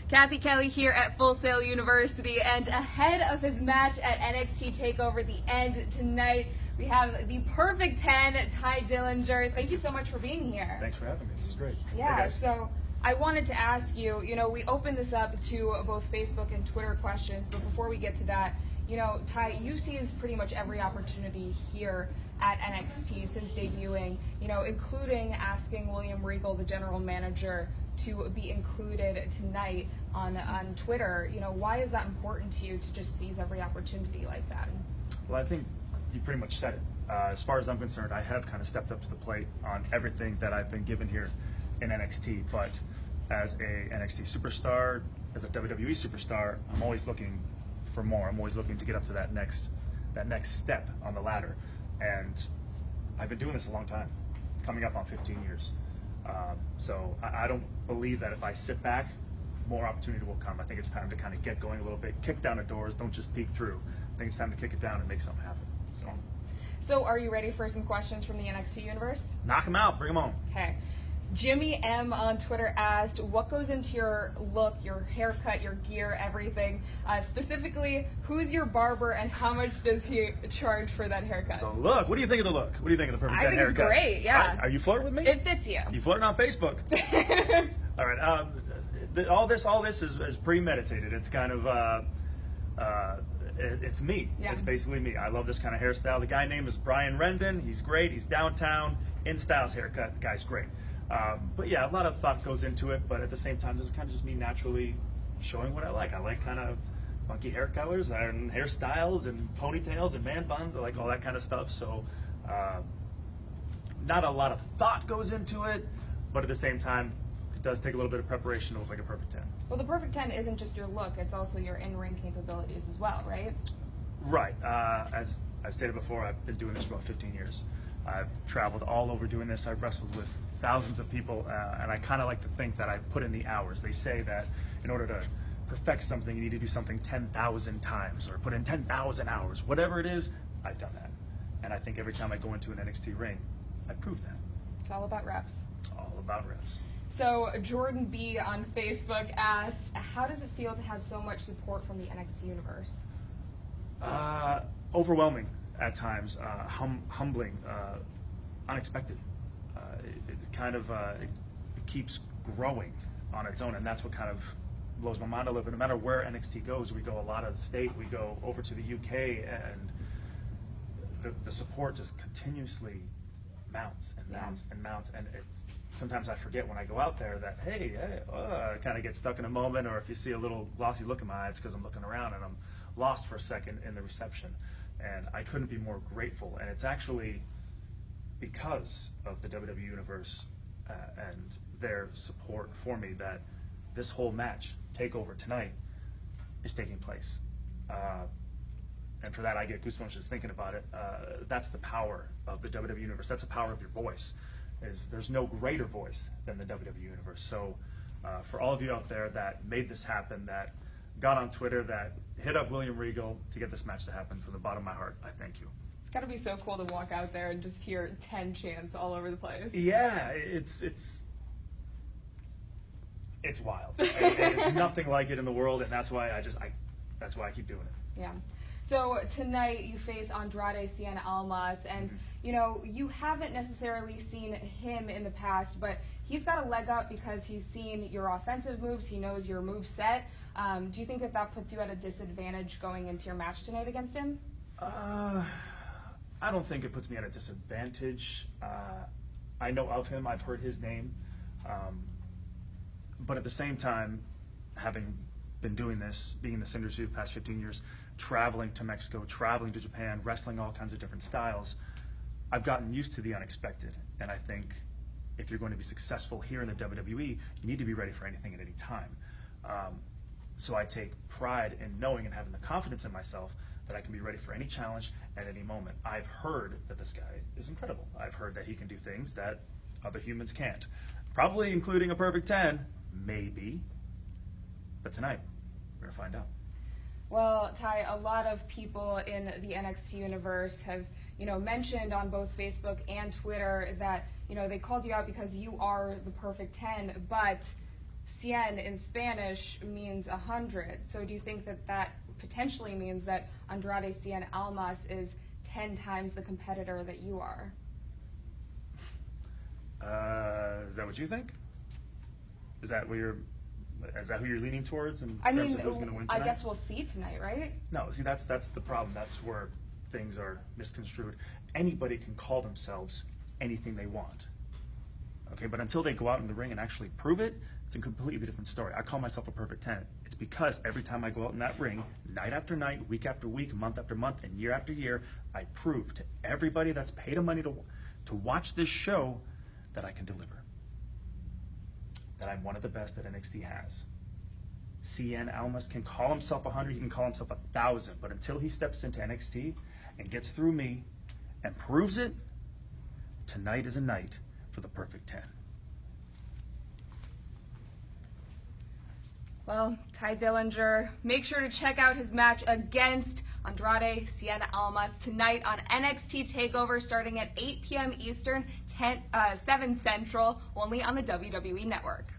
Kathy Kelly here at Full Sail University, and ahead of his match at NXT TakeOver The End tonight, we have the perfect 10, Tye Dillinger. Thank you so much for being here. Thanks for having me. This is great. Yeah, so I wanted to ask you, we opened this up to both Facebook and Twitter questions, but before we get to that, Tye, you've seized pretty much every opportunity here at NXT since debuting, including asking William Regal, the general manager, to be included tonight on Twitter. Why is that important to you to just seize every opportunity like that? Well, I think you pretty much said it. As far as I'm concerned, I have kind of stepped up to the plate on everything that I've been given here in NXT, but as a NXT superstar, as a WWE superstar, I'm always looking for more. I'm always looking to get up to that next step on the ladder. And I've been doing this a long time, coming up on 15 years. So I don't believe that if I sit back, more opportunity will come. I think it's time to kind of get going a little bit, kick down the doors, don't just peek through. I think it's time to kick it down and make something happen. So are you ready for some questions from the NXT universe? Knock them out, bring them on. Okay. Jimmy M on Twitter asked, what goes into your look, your haircut, your gear, everything? Specifically, who's your barber and how much does he charge for that haircut? The look. What do you think of the look? What do you think of the perfect 10 haircut? I think haircut? It's great, yeah. Are you flirting with me? It fits you. You flirting on Facebook? All right. All this is premeditated. It's kind of it's me. Yeah. It's basically me. I love this kind of hairstyle. The guy name is Brian Rendon. He's great. He's downtown, in styles haircut. The guy's great. But yeah, a lot of thought goes into it, but at the same time, this is kind of just me naturally showing what I like. I like kind of funky hair colors and hairstyles and ponytails and man buns. I like all that kind of stuff. So not a lot of thought goes into it, but at the same time, it does take a little bit of preparation to look like a perfect 10. Well, the perfect 10 isn't just your look, it's also your in-ring capabilities as well, right? Right. As I've stated before, I've been doing this for about 15 years. I've traveled all over doing this. I've wrestled with thousands of people, and I kind of like to think that I put in the hours. They say that in order to perfect something, you need to do something 10,000 times or put in 10,000 hours. Whatever it is, I've done that. And I think every time I go into an NXT ring, I prove that. It's all about reps. All about reps. So Jordan B on Facebook asked, how does it feel to have so much support from the NXT universe? Overwhelming at times, humbling, unexpected. It keeps growing on its own, and that's what kind of blows my mind a little bit. No matter where NXT goes, we go a lot of the state, we go over to the UK, and the support just continuously mounts and mounts and mounts, and it's sometimes I forget when I go out there that I kind of get stuck in a moment, or if you see a little glossy look in my eyes, because I'm looking around and I'm lost for a second in the reception, and I couldn't be more grateful. And it's actually because of the WWE Universe and their support for me that this whole match, TakeOver tonight, is taking place. And for that, I get goosebumps just thinking about it. That's the power of the WWE Universe. That's the power of your voice. There's no greater voice than the WWE Universe. So for all of you out there that made this happen, that got on Twitter, that hit up William Regal to get this match to happen, from the bottom of my heart, I thank you. It's got to be so cool to walk out there and just hear 10 chants all over the place. Yeah, it's wild. It's nothing like it in the world, and that's why that's why I keep doing it. Yeah. So tonight you face Andrade Cien Almas, and you haven't necessarily seen him in the past, but he's got a leg up because he's seen your offensive moves. He knows your move set. Do you think that puts you at a disadvantage going into your match tonight against him? I don't think it puts me at a disadvantage. I know of him. I've heard his name. But at the same time, having been doing this, being in this industry the past 15 years, traveling to Mexico, traveling to Japan, wrestling all kinds of different styles, I've gotten used to the unexpected. And I think if you're going to be successful here in the WWE, you need to be ready for anything at any time. So I take pride in knowing and having the confidence in myself that I can be ready for any challenge at any moment. I've heard that this guy is incredible. I've heard that he can do things that other humans can't. Probably including a perfect 10, maybe. But tonight, we're gonna find out. Well, Tye, a lot of people in the NXT universe have, mentioned on both Facebook and Twitter that, they called you out because you are the perfect 10, but Cien in Spanish means 100. So do you think that that potentially means that Andrade Cien Almas is 10 times the competitor that you are? Is that what you think? Is that who you're leaning towards in I terms mean, of who's going to win tonight? I guess we'll see tonight, right? No, see, that's the problem. That's where things are misconstrued. Anybody can call themselves anything they want. Okay, but until they go out in the ring and actually prove it, it's a completely different story. I call myself a perfect 10. It's because every time I go out in that ring, night after night, week after week, month after month, and year after year, I prove to everybody that's paid money to watch this show that I can deliver. That I'm one of the best that NXT has. Cien Almas can call himself 100, he can call himself 1,000, but until he steps into NXT and gets through me and proves it, tonight is a night for the perfect 10. Well, Tye Dillinger, make sure to check out his match against Andrade Cien Almas tonight on NXT TakeOver starting at 8 p.m. Eastern, 7 Central, only on the WWE Network.